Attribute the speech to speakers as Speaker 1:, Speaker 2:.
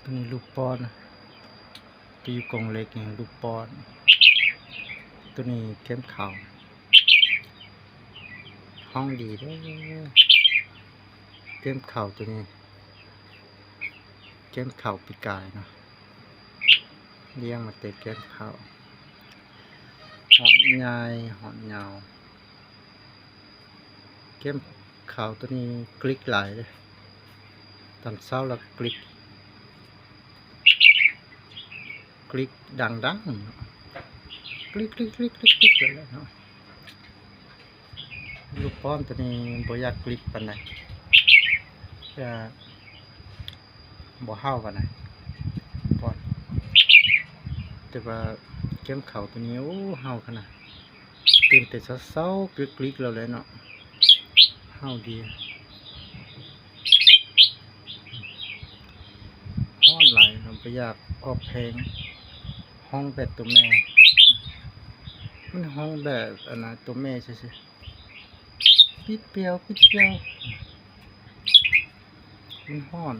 Speaker 1: ตัวนี้ลูกป้อนที่อยู่กรงเล็กนี่ลูกป้อนตัวนี้เข้มขาวห้องดีเด้อเข้มขาวตัวนี้เข้มขาวปีกายเนาะเลี้ยงมาเตะเข้มขาวหอนใหญ่หอนยาวเข้มขาวตัวนี้กลิกหลายเลยตอนเช้าแล้วกลิกดังกลิกเลยเนาะลูกป้อนตัวนี้บ่อยากกลิกปานใดจะบ่เฮาปานใดป้อนแต่ว่าเข้มขาวตัวนี้โอ้เฮาขนาดตื่นแต่เช้าๆกลิกแล้วเลยเนาะเฮาดีฮ้อนหลายเราบ่อยากออกเพลงห้องแบบตัวแม่มันห้องแบบอันน่ะตัวแม่ซื่อๆปิดเปรียวมันฮ้อน